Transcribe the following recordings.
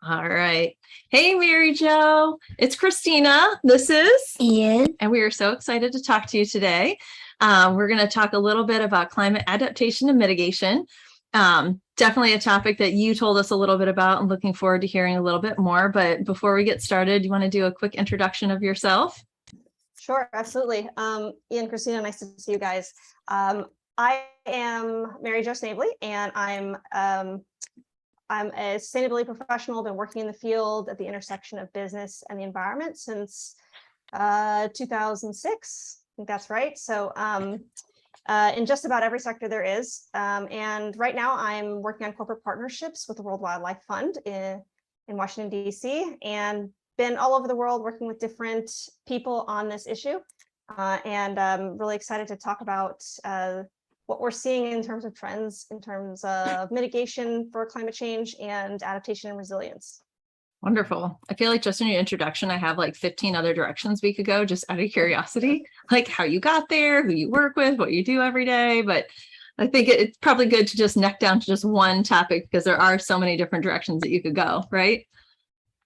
All right. Hey, Mary Jo. It's Christina. This is Ian. and we are so excited to talk to you today. We're going to talk a little bit about climate adaptation and mitigation. Definitely a topic that you told us a little bit about. I'm looking forward to hearing a little bit more. But before we get started, you want to do a quick introduction of yourself? Sure, absolutely. Ian, Christina, nice to see you guys. I am Mary Jo Snavely, and I'm a sustainability professional, been working in the field at the intersection of business and the environment since 2006. I think that's right. So in just about every sector there is. And right now I'm working on corporate partnerships with the World Wildlife Fund in Washington, D.C., and been all over the world working with different people on this issue. And I'm really excited to talk about what we're seeing in terms of trends, in terms of mitigation for climate change and adaptation and resilience. Wonderful. I feel like just in your introduction, I have like 15 other directions we could go just out of curiosity, like how you got there, who you work with, what you do every day. But I think it's probably good to just neck down to just one topic because there are so many different directions that you could go, right?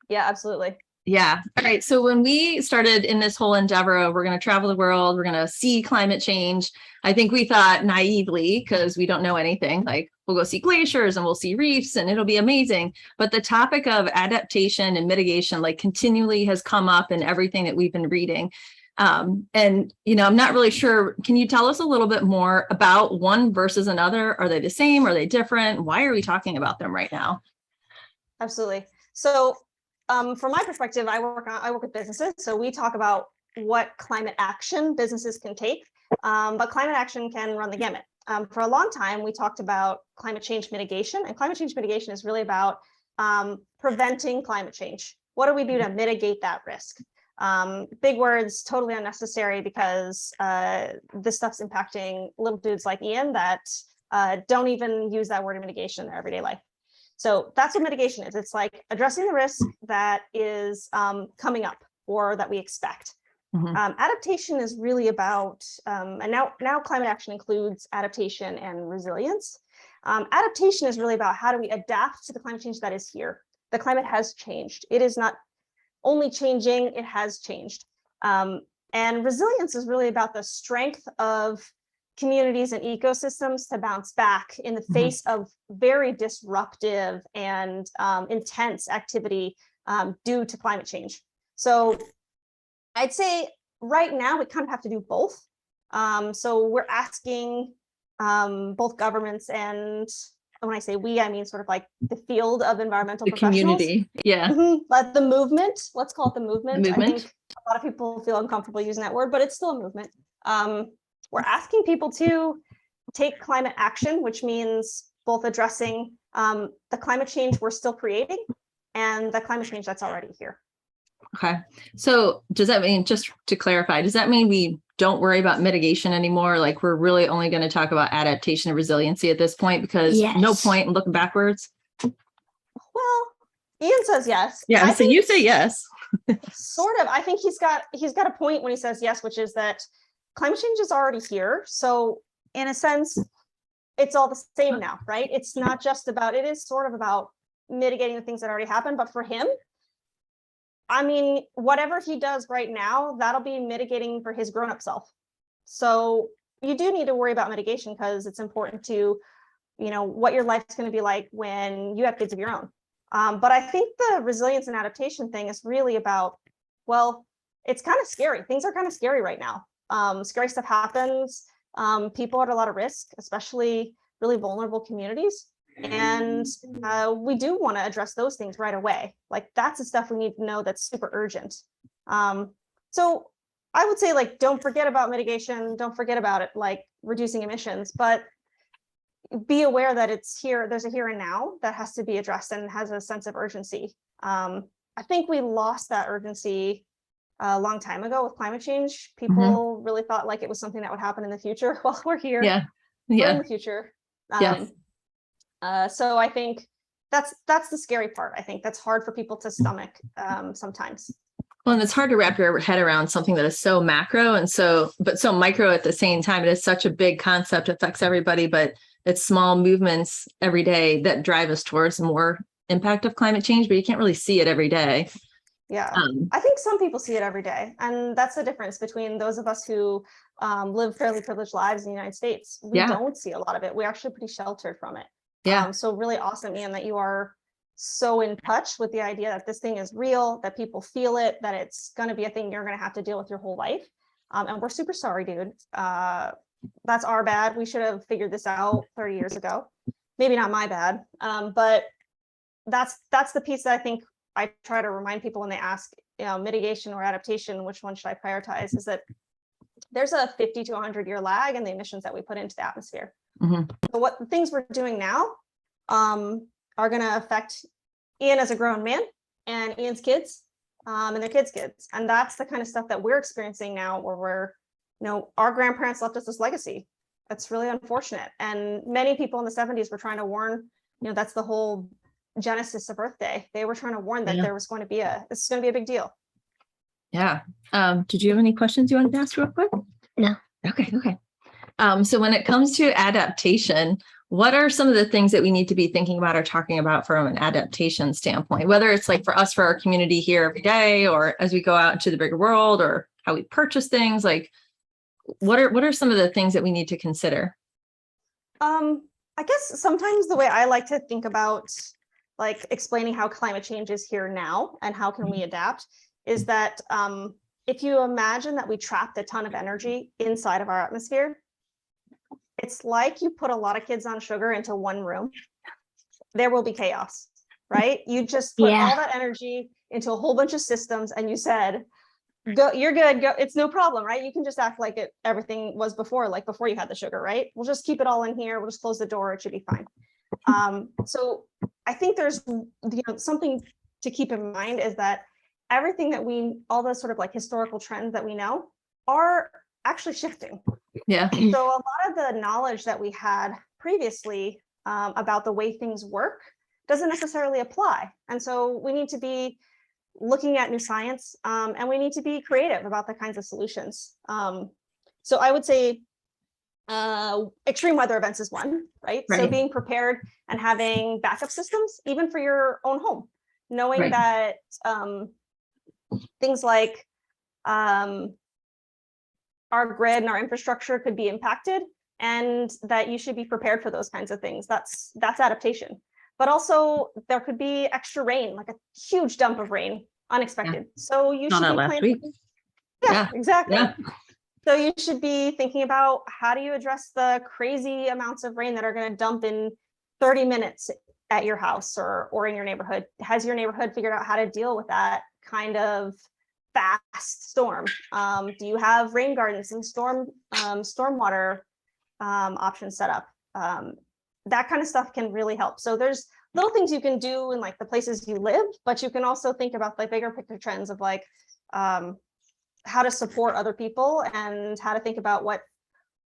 Yeah, absolutely. Yeah. All right. So when we started in this whole endeavor of we're going to travel the world, we're going to see climate change, I think we thought naively, because we don't know anything, like we'll go see glaciers and we'll see reefs and it'll be amazing. But the topic of adaptation and mitigation like continually has come up in everything that we've been reading. I'm not really sure. Can you tell us a little bit more about one versus another? Are they the same? Are they different? Why are we talking about them right now? Absolutely. So from my perspective, I work with businesses. So we talk about what climate action businesses can take, but climate action can run the gamut. For a long time, we talked about climate change mitigation, and climate change mitigation is really about preventing climate change. What do we do to mitigate that risk? Big words, totally unnecessary, because this stuff's impacting little dudes like Ian that don't even use that word in mitigation in their everyday life. So that's what mitigation is. It's like addressing the risk that is coming up or that we expect. Adaptation is really about, and now climate action includes adaptation and resilience. Adaptation is really about how do we adapt to the climate change that is here. The climate has changed. It is not only changing, it has changed. And resilience is really about the strength of communities and ecosystems to bounce back in the face of very disruptive and intense activity due to climate change. So I'd say right now we kind of have to do both. So we're asking both governments, and when I say we, I mean sort of like the field of environmental professionals. Community. Yeah. But the movement, let's call it the movement. The movement. I think a lot of people feel uncomfortable using that word, but it's still a movement. We're asking people to take climate action, which means both addressing the climate change we're still creating and the climate change that's already here. Okay. So does that mean, just to clarify, does that mean we don't worry about mitigation anymore? Like we're really only going to talk about adaptation and resiliency at this point, because no point in looking backwards? Well, Ian says yes. Yeah. So you say yes. Sort of. I think he's got a point when he says yes, which is that climate change is already here. So in a sense, it's all the same now, right? It's not just about, it is sort of about mitigating the things that already happened. But for him, I mean, whatever he does right now, that'll be mitigating for his grown-up self. So you do need to worry about mitigation because it's important to, what your life's going to be like when you have kids of your own. But I think the resilience and adaptation thing is really about, well, it's kind of scary. Things are kind of scary right now. Scary stuff happens. People are at a lot of risk, especially really vulnerable communities. And we do want to address those things right away. Like that's the stuff we need to know that's super urgent. So I would say, like, don't forget about mitigation. Don't forget about it, like reducing emissions, but be aware that it's here. There's a here and now that has to be addressed and has a sense of urgency. I think we lost that urgency a long time ago with climate change. People really thought like it was something that would happen in the future. Well, we're here. We're in the future. So I think that's the scary part. I think that's hard for people to stomach sometimes. Well, and it's hard to wrap your head around something that is so macro and so micro at the same time. It is such a big concept, affects everybody, but it's small movements every day that drive us towards more impact of climate change, but you can't really see it every day. Yeah, I think some people see it every day. And that's the difference between those of us who live fairly privileged lives in the United States. We don't see a lot of it. We're actually pretty sheltered from it. Yeah. So really awesome, Ian, that you are so in touch with the idea that this thing is real, that people feel it, that it's going to be a thing you're going to have to deal with your whole life. And we're super sorry, dude. That's our bad. We should have figured this out 30 years ago. Maybe not my bad. But that's the piece that I think I try to remind people when they ask, mitigation or adaptation, which one should I prioritize, is that there's a 50 to 100-year lag in the emissions that we put into the atmosphere. So what the things we're doing now are going to affect Ian as a grown man and Ian's kids and their kids' kids. And that's the kind of stuff that we're experiencing now, where we're, our grandparents left us this legacy. That's really unfortunate. And many people in the 70s were trying to warn, that's the whole genesis of Earth Day. They were trying to warn that there was going to be this is going to be a big deal. Yeah. Did you have any questions you wanted to ask real quick? No. Okay. So when it comes to adaptation, what are some of the things that we need to be thinking about or talking about from an adaptation standpoint, whether it's like for us, for our community here every day, or as we go out into the bigger world, or how we purchase things? Like, what are some of the things that we need to consider? I guess sometimes the way I like to think about like explaining how climate change is here now and how can we adapt is that if you imagine that we trapped a ton of energy inside of our atmosphere, it's like you put a lot of kids on sugar into one room. There will be chaos, right? You just put all that energy into a whole bunch of systems and you said, go, you're good, go, it's no problem, right? You can just act like everything was before, like before you had the sugar, right? We'll just keep it all in here. We'll just close the door. It should be fine. So I think there's something to keep in mind is that everything that all the sort of like historical trends that we know are actually shifting. Yeah. So a lot of the knowledge that we had previously about the way things work doesn't necessarily apply. And so we need to be looking at new science and we need to be creative about the kinds of solutions. So I would say extreme weather events is one, right? So being prepared and having backup systems, even for your own home, knowing that things like our grid and our infrastructure could be impacted, and that you should be prepared for those kinds of things. That's adaptation. But also there could be extra rain, like a huge dump of rain, unexpected. So you should be planning. Yeah, exactly. Yeah. So you should be thinking about how do you address the crazy amounts of rain that are going to dump in 30 minutes at your house or in your neighborhood. Has your neighborhood figured out how to deal with that kind of fast storm? Do you have rain gardens and stormwater options set up? That kind of stuff can really help. So there's little things you can do in like the places you live, but you can also think about like bigger picture trends of like how to support other people and how to think about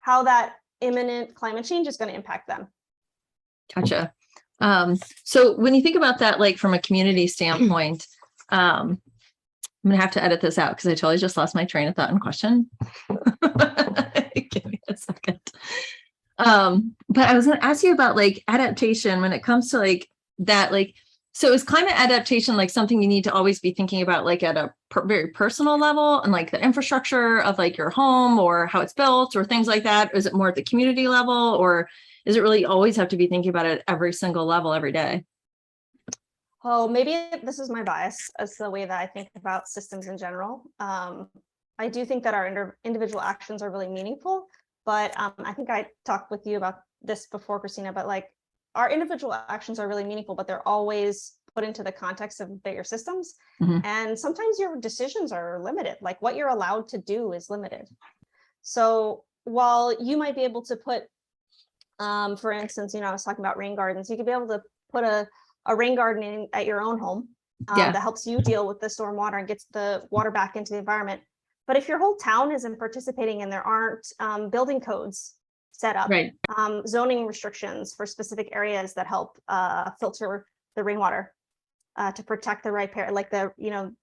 how that imminent climate change is going to impact them. Gotcha. So when you think about that, like from a community standpoint, I'm going to have to edit this out because I totally just lost my train of thought and question. Give me a second. But I was going to ask you about like adaptation when it comes to like that, like, so is climate adaptation like something you need to always be thinking about like at a very personal level and like the infrastructure of like your home or how it's built or things like that? Is it more at the community level, or is it really always have to be thinking about it at every single level every day? Oh, maybe this is my bias as the way that I think about systems in general. I do think that our individual actions are really meaningful, but I think I talked with you about this before, Christina, but like our individual actions are really meaningful, but they're always put into the context of bigger systems. And sometimes your decisions are limited, like what you're allowed to do is limited. So while you might be able to put, for instance, I was talking about rain gardens, you could be able to put a rain garden in at your own home that helps you deal with the storm water and gets the water back into the environment. But if your whole town isn't participating and there aren't building codes set up, zoning restrictions for specific areas that help filter the rainwater to protect the right pair, like the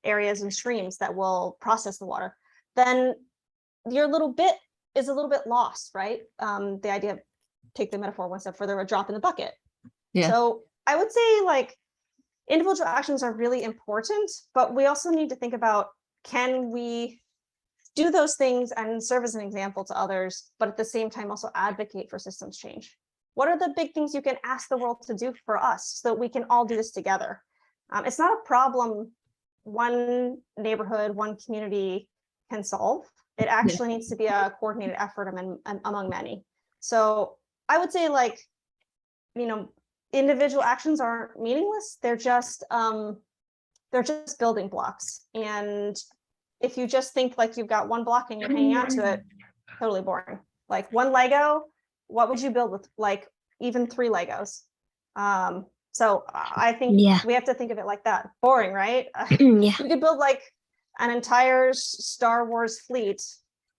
areas and streams that will process the water, then your little bit is a little bit lost, right? The idea, take the metaphor one step further, a drop in the bucket. So I would say like individual actions are really important, but we also need to think about, can we do those things and serve as an example to others, but at the same time also advocate for systems change? What are the big things you can ask the world to do for us so that we can all do this together? It's not a problem one neighborhood, one community can solve. It actually needs to be a coordinated effort among many. So I would say, like, individual actions aren't meaningless. They're just building blocks. And if you just think like you've got one block and you're hanging on to it, totally boring. Like one Lego, what would you build with like even 3 Legos? So I think we have to think of it like that. Boring, right? You could build like an entire Star Wars fleet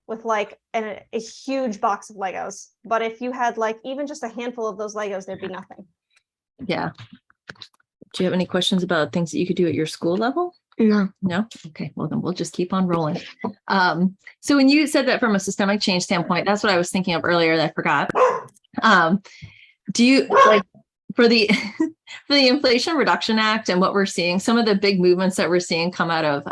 with like a huge box of Legos. But if you had like even just a handful of those Legos, there'd be nothing. Yeah. Do you have any questions about things that you could do at your school level? No? Okay, well then we'll just keep on rolling. So when you said that from a systemic change standpoint, that's what I was thinking of earlier that I forgot. Do you like for the for the Inflation Reduction Act and what we're seeing, some of the big movements that we're seeing come out of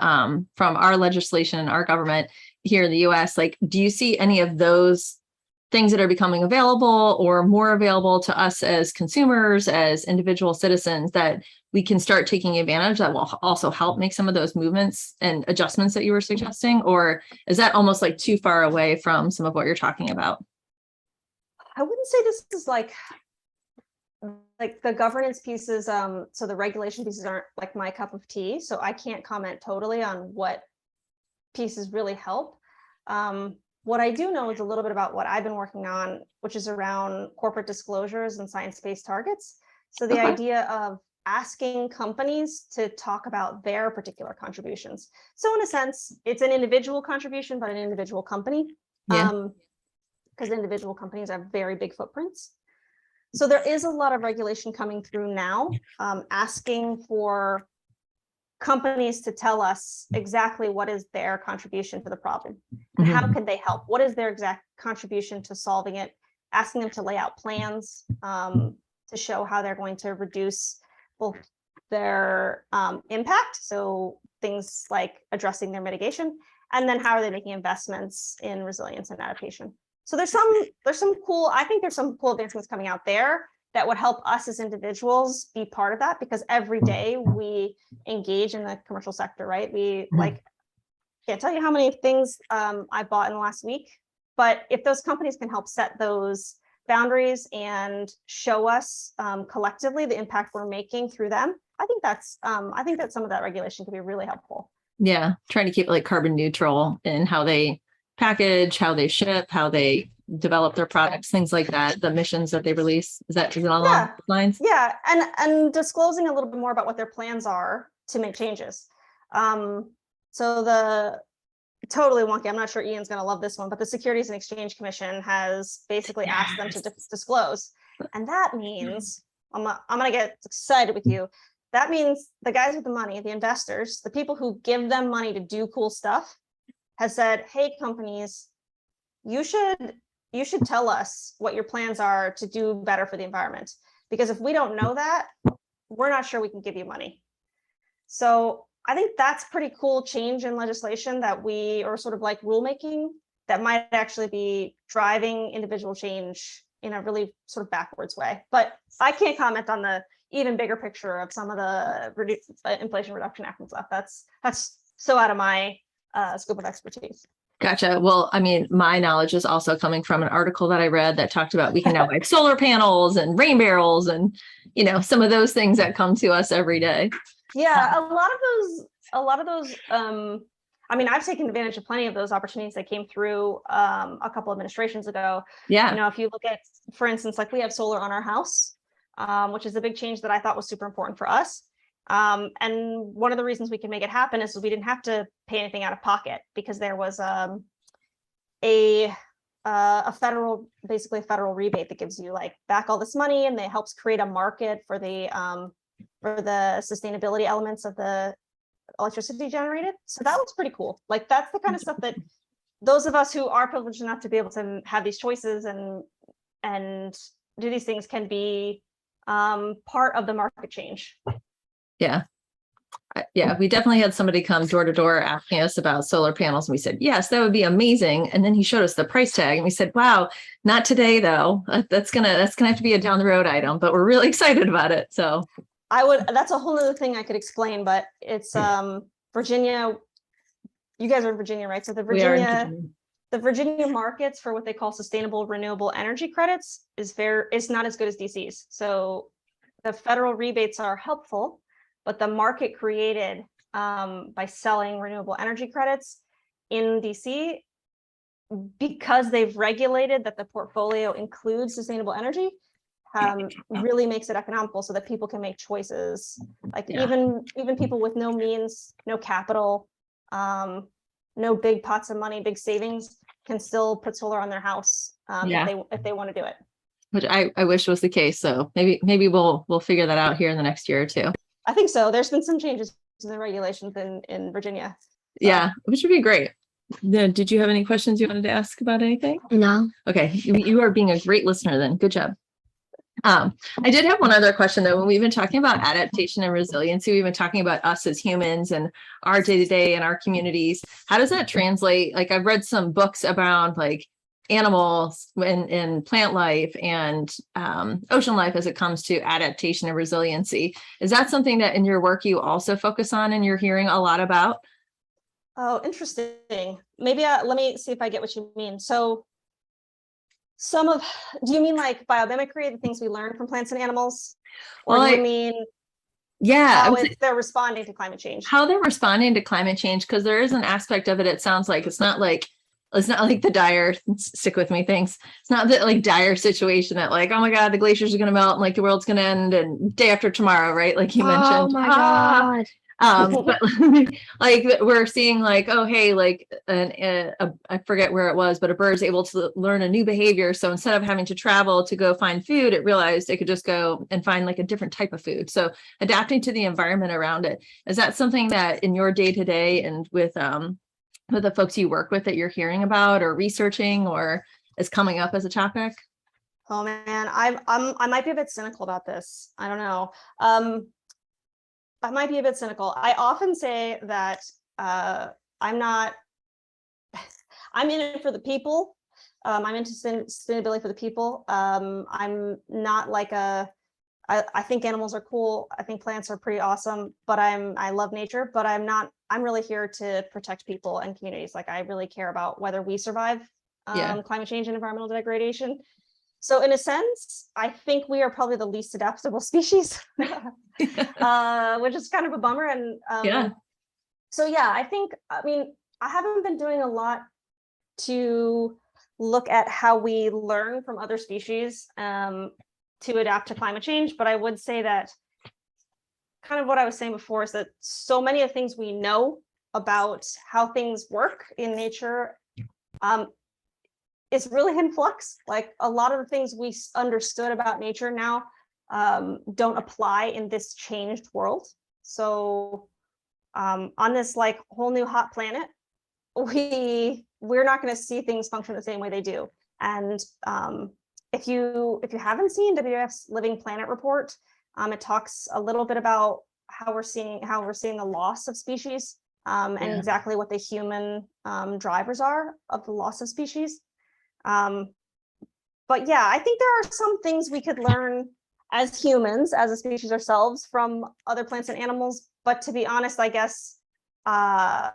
from our legislation, our government here in the US, like, do you see any of those things that are becoming available or more available to us as consumers, as individual citizens, that we can start taking advantage that will also help make some of those movements and adjustments that you were suggesting? Or is that almost like too far away from some of what you're talking about? I wouldn't say this is like the governance pieces, so the regulation pieces aren't like my cup of tea, so I can't comment totally on what pieces really help. What I do know is a little bit about what I've been working on, which is around corporate disclosures and science-based targets. So the idea of asking companies to talk about their particular contributions. So in a sense, it's an individual contribution, but an individual company. Because individual companies have very big footprints. So there is a lot of regulation coming through now, asking for companies to tell us exactly what is their contribution to the problem and how can they help? What is their exact contribution to solving it? Asking them to lay out plans to show how they're going to reduce both their impact, so things like addressing their mitigation, and then how are they making investments in resilience and adaptation. So there's some cool, I think there's some cool advancements coming out there that would help us as individuals be part of that, because every day we engage in the commercial sector, right? We like, can't tell you how many things I bought in the last week, but if those companies can help set those boundaries and show us collectively the impact we're making through them, I think that some of that regulation could be really helpful. Yeah, trying to keep it like carbon neutral in how they package, how they ship, how they develop their products, things like that, the emissions that they release. Is it all along those lines? Yeah, and disclosing a little bit more about what their plans are to make changes. So the totally wonky, I'm not sure Ian's going to love this one, but the Securities and Exchange Commission has basically asked them to disclose. And that means, I'm going to get excited with you. That means the guys with the money, the investors, the people who give them money to do cool stuff, has said, hey, companies, you should tell us what your plans are to do better for the environment. Because if we don't know that, we're not sure we can give you money. So I think that's pretty cool change in legislation that or sort of like rulemaking that might actually be driving individual change in a really sort of backwards way. But I can't comment on the even bigger picture of some of the Inflation Reduction Act and stuff. That's so out of my scope of expertise. Gotcha. Well, I mean, my knowledge is also coming from an article that I read that talked about we can now buy solar panels and rain barrels and, some of those things that come to us every day. Yeah, a lot of those. I mean, I've taken advantage of plenty of those opportunities that came through a couple administrations ago. Yeah. If you look at, for instance, like we have solar on our house, which is a big change that I thought was super important for us. And one of the reasons we can make it happen is we didn't have to pay anything out of pocket, because there was a federal rebate that gives you like back all this money, and it helps create a market for the sustainability elements of the electricity generated. So that was pretty cool. Like that's the kind of stuff that those of us who are privileged enough to be able to have these choices and do these things can be part of the market change. Yeah. Yeah, we definitely had somebody come door to door asking us about solar panels. And we said, yes, that would be amazing. And then he showed us the price tag and we said, wow, not today though. That's gonna have to be a down the road item, but we're really excited about it. So that's a whole other thing I could explain, but it's Virginia. You guys are in Virginia, right? So we are in Virginia. The Virginia markets for what they call sustainable renewable energy credits is not as good as DC's. So the federal rebates are helpful, but the market created by selling renewable energy credits in DC, because they've regulated that the portfolio includes sustainable energy, really makes it economical so that people can make choices. Like even people with no means, no capital, no big pots of money, big savings, can still put solar on their house if they want to do it. Which I wish was the case. So maybe we'll figure that out here in the next year or two. I think so. There's been some changes to the regulations in Virginia. So. Yeah, which would be great. Did you have any questions you wanted to ask about anything? No. Okay, you are being a great listener then. Good job. I did have one other question though. When we've been talking about adaptation and resiliency, we've been talking about us as humans and our day-to-day and our communities. How does that translate? Like I've read some books about like animals and plant life and ocean life as it comes to adaptation and resiliency. Is that something that in your work you also focus on and you're hearing a lot about? Oh, interesting. Maybe let me see if I get what you mean. So do you mean like biomimicry, the things we learn from plants and animals? Or do you mean how they're responding to climate change? How they're responding to climate change, because there is an aspect of it, it sounds like it's not like the dire, stick with me things. It's not that like dire situation that like, oh my God, the glaciers are going to melt and like the world's going to end and day after tomorrow, right? Like you mentioned. Oh my God. But like we're seeing like, oh, hey, like I forget where it was, but a bird is able to learn a new behavior. So instead of having to travel to go find food, it realized it could just go and find like a different type of food. So adapting to the environment around it. Is that something that in your day to day and with the folks you work with that you're hearing about or researching or is coming up as a topic? Oh man, I might be a bit cynical about this. I don't know. I might be a bit cynical. I often say that I'm in it for the people. I'm into sustainability for the people. I'm not like I think animals are cool. I think plants are pretty awesome, but I love nature, but I'm really here to protect people and communities. Like I really care about whether we survive climate change and environmental degradation. So in a sense, I think we are probably the least adaptable species, which is kind of a bummer. And so, yeah, I mean, I haven't been doing a lot to look at how we learn from other species to adapt to climate change. But I would say that kind of what I was saying before is that so many of the things we know about how things work in nature is really in flux. Like a lot of the things we understood about nature now don't apply in this changed world. So on this like whole new hot planet, we're not going to see things function the same way they do. And if you haven't seen WWF's Living Planet report, it talks a little bit about how we're seeing the loss of species and exactly what the human drivers are of the loss of species. But yeah, I think there are some things we could learn as humans, as a species ourselves, from other plants and animals. But to be honest, I guess my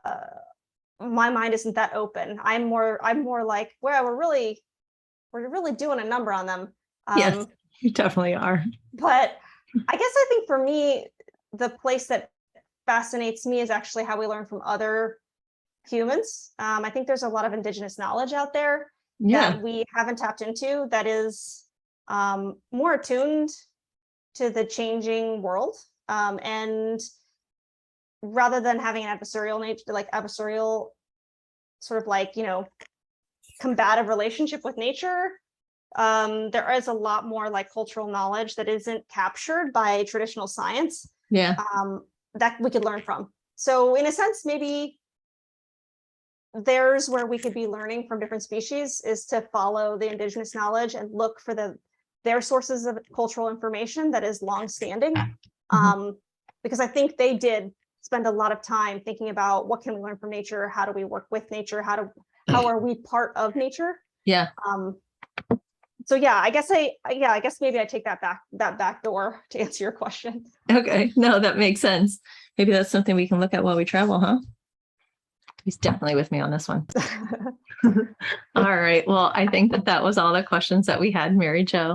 mind isn't that open. I'm more like, well, we're really doing a number on them. Yes, you definitely are. But I guess I think for me, the place that fascinates me is actually how we learn from other humans. I think there's a lot of indigenous knowledge out there that we haven't tapped into that is more attuned to the changing world. And rather than having an adversarial sort of like, combative relationship with nature, there is a lot more like cultural knowledge that isn't captured by traditional science that we could learn from. So in a sense, maybe there's where we could be learning from different species is to follow the indigenous knowledge and look for their sources of cultural information that is longstanding. because I think they did spend a lot of time thinking about what can we learn from nature? How do we work with nature? How are we part of nature? Yeah. So yeah, I guess maybe I take that back door to answer your question. Okay. No, that makes sense. Maybe that's something we can look at while we travel, huh? He's definitely with me on this one. All right. Well, I think that was all the questions that we had, Mary Jo.